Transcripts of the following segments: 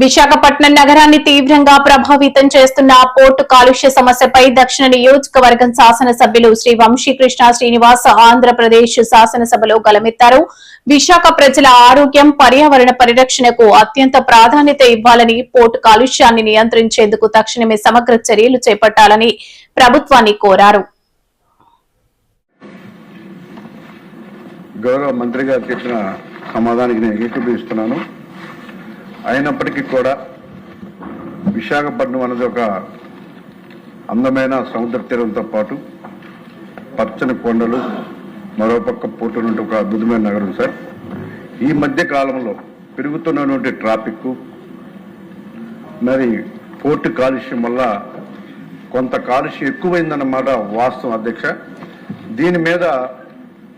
విశాఖపట్నం నగరాన్ని తీవ్రంగా ప్రభావితం చేస్తున్న పోర్టు కాలుష్య సమస్యపై దక్షిణ నియోజకవర్గం శాసనసభ్యులు శ్రీ వంశీకృష్ణ శ్రీనివాస్ ఆంధ్రప్రదేశ్ శాసనసభలో గలమెత్తారు. విశాఖ ప్రజల ఆరోగ్యం, పర్యావరణ పరిరక్షణకు అత్యంత ప్రాధాన్యత ఇవ్వాలని, పోర్టు కాలుష్యాన్ని నియంత్రించేందుకు తక్షణమే సమగ్ర చర్యలు చేపట్టాలని ప్రభుత్వాన్ని కోరారు. గౌరవ మంత్రి గారు చెప్పిన సమాధానానికి నేను ఏకీభవిస్తున్నాను. అయినప్పటికీ కూడా విశాఖపట్నం అనేది ఒక అందమైన సముద్ర తీరంతో పాటు పచ్చని కొండలు, మరోపక్క పోర్టు నుండి ఒక అద్భుతమైన నగరం సార్. ఈ మధ్య కాలంలో పెరుగుతున్నటువంటి ట్రాఫిక్, మరి పోర్టు కాలుష్యం వల్ల కొంత కాలుష్యం ఎక్కువైందన్నమాట వాస్తవం అధ్యక్ష. దీని మీద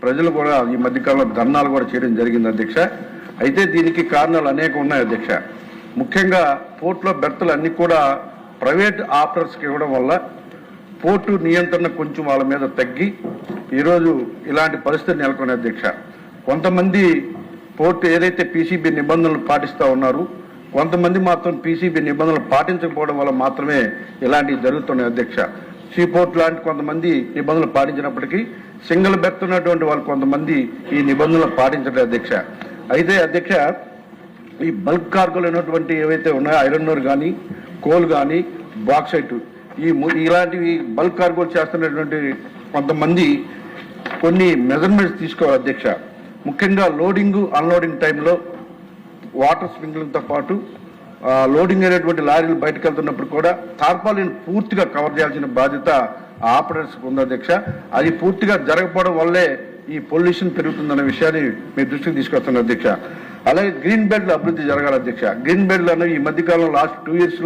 ప్రజలు కూడా ఈ మధ్యకాలంలో ధర్నాలు కూడా చేయడం జరిగింది అధ్యక్ష. అయితే దీనికి కారణాలు అనేక ఉన్నాయి అధ్యక్ష. ముఖ్యంగా పోర్టులో బెర్తలు అన్ని కూడా ప్రైవేట్ ఆపరేటర్స్కి ఇవ్వడం వల్ల పోర్టు నియంత్రణ కొంచెం వాళ్ళ మీద తగ్గి ఈరోజు ఇలాంటి పరిస్థితి నెలకొనే అధ్యక్ష. కొంతమంది పోర్టు ఏదైతే పీసీబీ నిబంధనలు పాటిస్తూ ఉన్నారు, కొంతమంది మాత్రం పీసీబీ నిబంధనలు పాటించకపోవడం వల్ల మాత్రమే ఇలాంటివి జరుగుతున్నాయి అధ్యక్ష. సీ పోర్ట్ లాంటి కొంతమంది నిబంధనలు పాటించినప్పటికీ సింగిల్ బెర్త్ ఉన్నటువంటి వాళ్ళు కొంతమంది ఈ నిబంధనలు పాటించడం అధ్యక్ష. అయితే అధ్యక్ష, ఈ బల్క్ కార్గోలు అయినటువంటి ఏవైతే ఉన్నాయో ఐరన్ ఓర్ కానీ, కోల్ కానీ, బాక్సైట్, ఇలాంటివి బల్క్ కార్గోలు చేస్తున్నటువంటి కొంతమంది కొన్ని మెజర్మెంట్స్ తీసుకోవాలి అధ్యక్ష. ముఖ్యంగా లోడింగ్, అన్లోడింగ్ టైంలో వాటర్ స్ప్రింక్లర్తో పాటు లోడింగ్ అయినటువంటి లారీలు బయటకు వెళ్తున్నప్పుడు కూడా టార్పాలిన్ పూర్తిగా కవర్ చేయాల్సిన బాధ్యత ఆపరేటర్స్కి ఉంది అధ్యక్ష. అది పూర్తిగా జరగకపోవడం వల్లే ఈ పొల్యూషన్ పెరుగుతుందన్న విషయాన్ని మీ దృష్టికి తీసుకొస్తున్నారు అధ్యక్ష. అలాగే గ్రీన్ బెల్ట్లు అభివృద్ధి జరగాలి అధ్యక్ష. గ్రీన్ బెల్ట్లు అనేవి ఈ మధ్యకాలంలో లాస్ట్ 2 years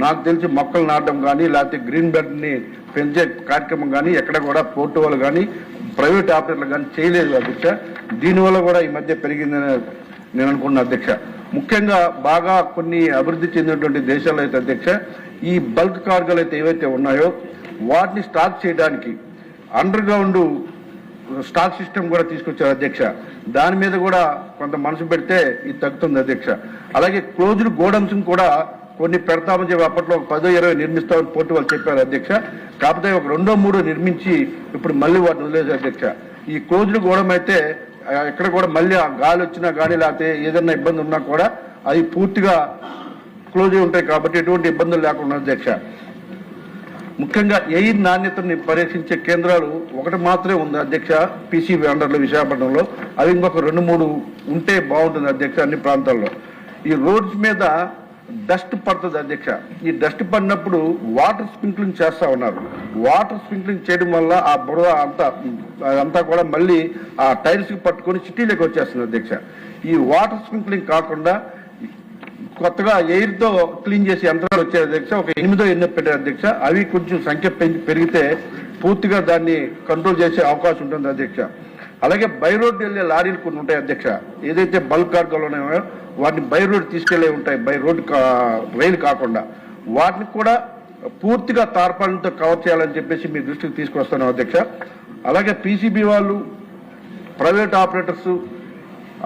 నాకు తెలిసి మొక్కలు నాటడం కానీ, లేకపోతే గ్రీన్ బెల్ట్ని పెంచే కార్యక్రమం కానీ ఎక్కడ కూడా పోర్టు వాళ్ళు కానీ ప్రైవేట్ ఆపరేటర్లు కానీ చేయలేదు అధ్యక్ష. దీనివల్ల కూడా ఈ మధ్య పెరిగిందని నేను అనుకున్నా అధ్యక్ష. ముఖ్యంగా బాగా కొన్ని అభివృద్ధి చెందినటువంటి దేశాల్లో అయితే అధ్యక్ష, ఈ బల్క్ కార్గోలు అయితే ఏవైతే ఉన్నాయో వాటిని స్టాక్ చేయడానికి అండర్ గ్రౌండ్ స్టాక్ సిస్టమ్ కూడా తీసుకొచ్చారు అధ్యక్ష. దాని మీద కూడా కొంత మనసు పెడితే ఇది తగ్గుతుంది అధ్యక్ష. అలాగే క్లోజ్డ్ గోడౌన్స్ కూడా కొన్ని పెడతామని చెప్పి అప్పట్లో 10-20 నిర్మిస్తామని పోర్టు వాళ్ళు చెప్పారు అధ్యక్ష. కాకపోతే ఒక 2-3 నిర్మించి ఇప్పుడు మళ్ళీ వాటిని వదిలేశారు అధ్యక్ష. ఈ క్లోజ్డ్ గోడౌన్ అయితే ఎక్కడ కూడా మళ్ళీ గాలి వచ్చినా కానీ, లేకపోతే ఏదైనా ఇబ్బంది ఉన్నా కూడా అది పూర్తిగా క్లోజ్ అయి ఉంటాయి కాబట్టి ఎటువంటి ఇబ్బందులు లేకుండా అధ్యక్ష. ముఖ్యంగా ఎయిర్ నాణ్యతని పరీక్షించే కేంద్రాలు ఒకటి మాత్రమే ఉంది అధ్యక్ష పీసీబీ అండర్లో విశాఖపట్నంలో. అవి ఇంకొక 2-3 ఉంటే బాగుంటుంది అధ్యక్ష అన్ని ప్రాంతాల్లో. ఈ రోడ్స్ మీద డస్ట్ పడుతుంది అధ్యక్ష. ఈ డస్ట్ పడినప్పుడు వాటర్ స్ప్రింక్లింగ్ చేస్తూ ఉన్నారు. వాటర్ స్ప్రింక్లింగ్ చేయడం వల్ల ఆ బురద అంతా కూడా మళ్ళీ ఆ టైల్స్కి పట్టుకొని సిటీలోకి వచ్చేస్తుంది అధ్యక్ష. ఈ వాటర్ స్ప్రింక్లింగ్ కాకుండా కొత్తగా ఎయిర్తో క్లీన్ చేసే యంత్రాలు వచ్చాయి అధ్యక్ష. ఒక 8 ఎన్నో పెట్టారు అధ్యక్ష. అవి కొంచెం సంఖ్య పెరిగితే పూర్తిగా దాన్ని కంట్రోల్ చేసే అవకాశం ఉంటుంది అధ్యక్ష. అలాగే బై రోడ్ వెళ్ళే లారీలు కొన్ని ఉంటాయి అధ్యక్ష. ఏదైతే బల్క్ కార్గోలు ఉన్నాయో వాటిని బై రోడ్ తీసుకెళ్లే ఉంటాయి, బై రోడ్ రైలు కాకుండా. వాటిని కూడా పూర్తిగా తార్పాలతో కవర్ చేయాలని చెప్పేసి మీ దృష్టికి తీసుకొస్తున్నాం అధ్యక్ష. అలాగే పీసీబీ వాళ్ళు, ప్రైవేట్ ఆపరేటర్స్,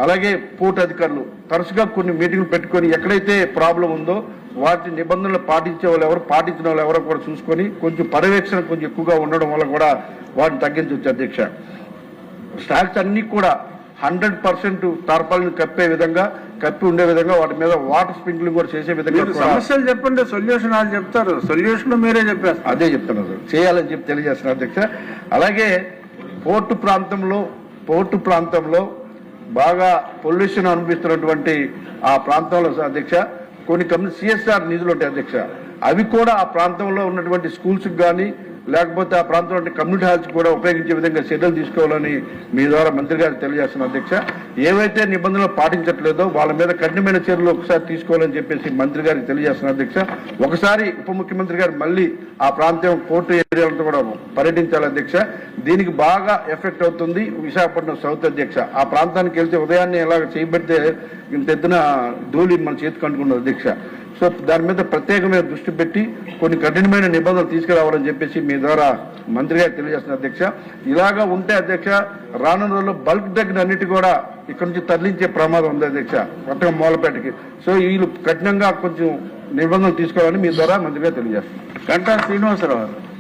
అలాగే పోర్టు అధికారులు తరచుగా కొన్ని మీటింగ్లు పెట్టుకొని ఎక్కడైతే ప్రాబ్లం ఉందో వాటి నిబంధనలు పాటించే వాళ్ళు ఎవరు, పాటించిన వాళ్ళు ఎవరో కూడా చూసుకొని కొంచెం పర్యవేక్షణ కొంచెం ఎక్కువగా ఉండడం వల్ల కూడా వాటిని తగ్గించవచ్చు అధ్యక్ష. స్టాక్స్ అన్ని కూడా 100% తార్పాలను కప్పి ఉండే విధంగా వాటి మీద వాటర్ స్ప్రింక్లింగ్ కూడా చేసే విధంగా. సమస్యలు చెప్పండి, సొల్యూషన్ వాళ్ళు చెప్తారు. సొల్యూషన్ మీరే చెప్పారు. అదే చెప్తున్నారు సార్, చేయాలని చెప్పి తెలియజేస్తున్నారు అధ్యక్ష. అలాగే పోర్టు ప్రాంతంలో బాగా పొల్యూషన్ అనిపిస్తున్నటువంటి ఆ ప్రాంతంలో అధ్యక్ష కొన్ని కంపెనీ సిఎస్ఆర్ నిధులు ఉంటాయి అధ్యక్ష. అవి కూడా ఆ ప్రాంతంలో ఉన్నటువంటి స్కూల్స్కి కానీ, లేకపోతే ఆ ప్రాంతంలో కమ్యూనిటీ హాల్స్ కూడా ఉపయోగించే విధంగా చర్యలు తీసుకోవాలని మీ ద్వారా మంత్రి గారికి తెలియజేస్తున్నారు అధ్యక్ష. ఏవైతే నిబంధనలు పాటించట్లేదో వాళ్ళ మీద కఠినమైన చర్యలు ఒకసారి తీసుకోవాలని చెప్పేసి మంత్రి గారికి తెలియజేస్తున్నారు అధ్యక్ష. ఒకసారి ఉప ముఖ్యమంత్రి గారు మళ్ళీ ఆ ప్రాంతం పోర్టు ఏరియాలతో కూడా పర్యటించాలి అధ్యక్ష. దీనికి బాగా ఎఫెక్ట్ అవుతుంది విశాఖపట్నం సౌత్ అధ్యక్ష. ఆ ప్రాంతానికి వెళ్తే ఉదయాన్నే ఎలాగ చేయబెడితే ఇంత ఎత్తున ధూళి మన చేతికి అంటుకున్నది అధ్యక్ష. సో దాని మీద ప్రత్యేకమైన దృష్టి పెట్టి కొన్ని కఠినమైన నిబంధనలు తీసుకురావాలని చెప్పేసి మీ ద్వారా మంత్రి గారు తెలియజేస్తున్నారు అధ్యక్ష. ఇలాగా ఉంటే అధ్యక్ష రానున్న రోజుల్లో బల్క్ డ్రగ్ అన్నిటి కూడా ఇక్కడ నుంచి తరలించే ప్రమాదం ఉంది అధ్యక్ష, కొత్తగా మూలపేటకి. సో వీళ్ళు కఠినంగా కొంచెం నిబంధనలు తీసుకోవాలని మీ ద్వారా మంత్రిగా తెలియజేస్తున్నాం. గంటా శ్రీనివాసరావు.